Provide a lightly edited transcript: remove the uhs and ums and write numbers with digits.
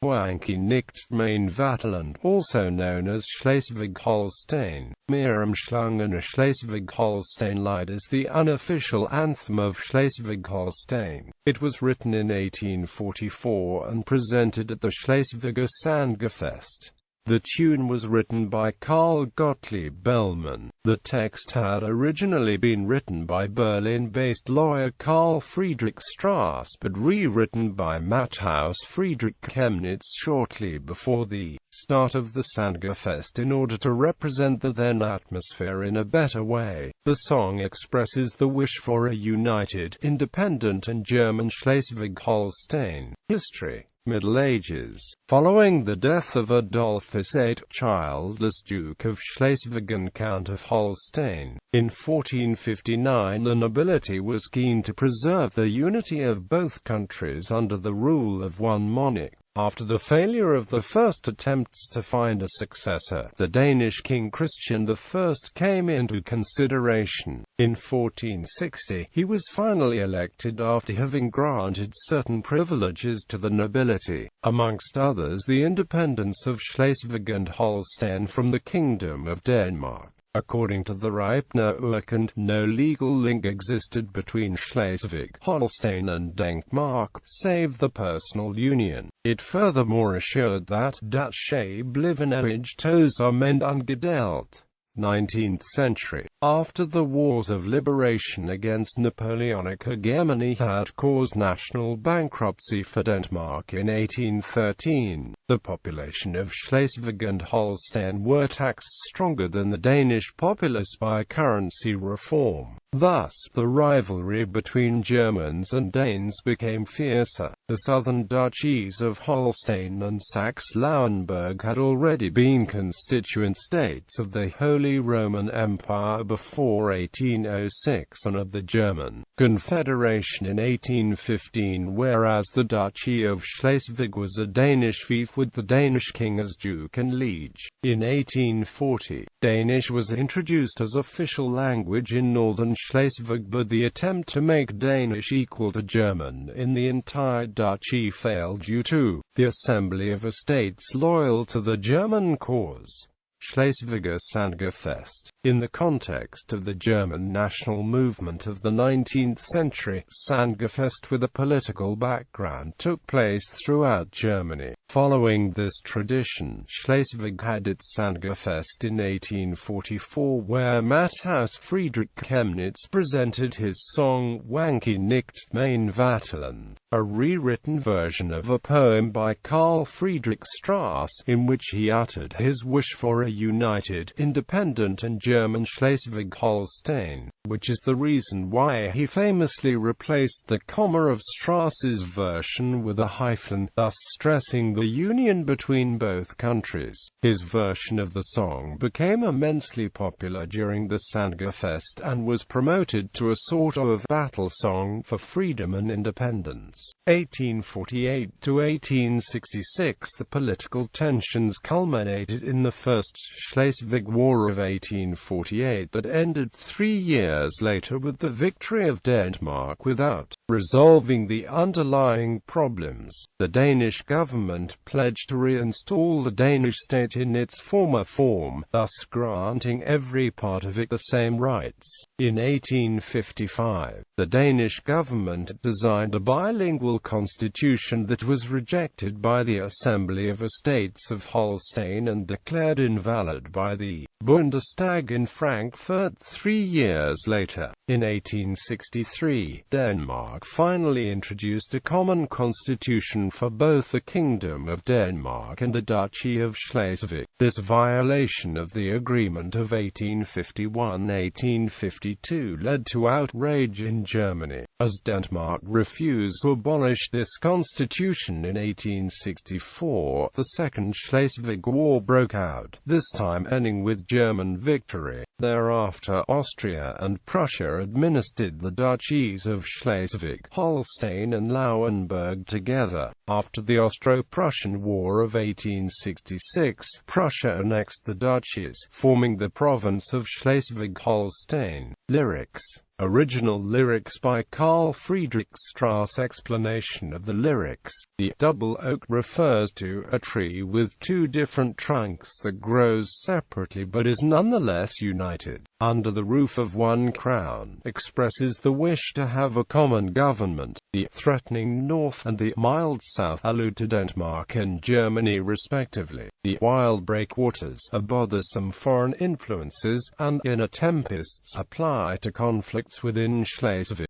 Wanke, nicht, Vaterland, also known as Schleswig-Holstein, meerumschlungen, a Schleswig-Holstein-Lied, is the unofficial anthem of Schleswig-Holstein. It was written in 1844 and presented at the Schleswiger Sängerfest. The tune was written by Carl Gottlieb Bellmann. The text had originally been written by Berlin-based lawyer Karl Friedrich Straß, but rewritten by Matthäus Friedrich Chemnitz shortly before the start of the Sängerfest in order to represent the then atmosphere in a better way. The song expresses the wish for a united, independent and German Schleswig-Holstein. History. Middle Ages. Following the death of Adolphus VIII, childless Duke of Schleswig and Count of Holstein, in 1459 the nobility was keen to preserve the unity of both countries under the rule of one monarch. After the failure of the first attempts to find a successor, the Danish king Christian I came into consideration. In 1460, he was finally elected after having granted certain privileges to the nobility, amongst others the independence of Schleswig and Holstein from the Kingdom of Denmark. According to the Reipner Urkund, no legal link existed between Schleswig-Holstein and Denmark, save the personal union. It furthermore assured that Dutche Blivenage toes are mend ungedelt. 19th century. After the wars of liberation against Napoleonic hegemony had caused national bankruptcy for Denmark in 1813, the population of Schleswig and Holstein were taxed stronger than the Danish populace by currency reform. Thus, the rivalry between Germans and Danes became fiercer. The southern duchies of Holstein and Saxe-Lauenburg had already been constituent states of the Holy Roman Empire before 1806 and of the German Confederation in 1815, whereas the Duchy of Schleswig was a Danish fief with the Danish king as Duke and Liege. In 1840, Danish was introduced as official language in northern Schleswig, but the attempt to make Danish equal to German in the entire duchy failed due to the assembly of estates loyal to the German cause. Schleswiger Sängerfest. In the context of the German national movement of the 19th century, Sängerfest with a political background took place throughout Germany. Following this tradition, Schleswig had its Sängerfest in 1844, where Matthäus Friedrich Chemnitz presented his song Wanke, nicht, Vaterland, a rewritten version of a poem by Karl Friedrich Straß, in which he uttered his wish for a united, independent and German Schleswig-Holstein, which is the reason why he famously replaced the comma of Strass's version with a hyphen, thus stressing the union between both countries. His version of the song became immensely popular during the Sängerfest and was promoted to a sort of battle song for freedom and independence. 1848 to 1866, the political tensions culminated in the First Schleswig War of 1848 that ended 3 years later with the victory of Denmark without resolving the underlying problems. The Danish government pledged to reinstall the Danish state in its former form, thus granting every part of it the same rights. In 1855, the Danish government designed a bilingual constitution that was rejected by the Assembly of Estates of Holstein and declared invalid by the Bundestag in Frankfurt 3 years later. In 1863, Denmark finally introduced a common constitution for both the Kingdom of Denmark and the Duchy of Schleswig. This violation of the agreement of 1851-1852 led to outrage in Germany, as Denmark refused to abolish this constitution. In 1864, the Second Schleswig War broke out, this time ending with German victory. Thereafter, Austria and Prussia administered the duchies of Schleswig, Holstein and Lauenburg together. After the Austro-Prussian War of 1866, Prussia annexed the duchies, forming the province of Schleswig-Holstein. Lyrics. Original lyrics by Karl Friedrich Straß. Explanation of the lyrics. The double oak refers to a tree with two different trunks that grows separately but is nonetheless united under the roof of one crown, expresses the wish to have a common government. The threatening north and the mild south allude to Denmark and Germany respectively. The wild breakwaters are bothersome foreign influences, and inner tempests apply to conflicts within Schleswig.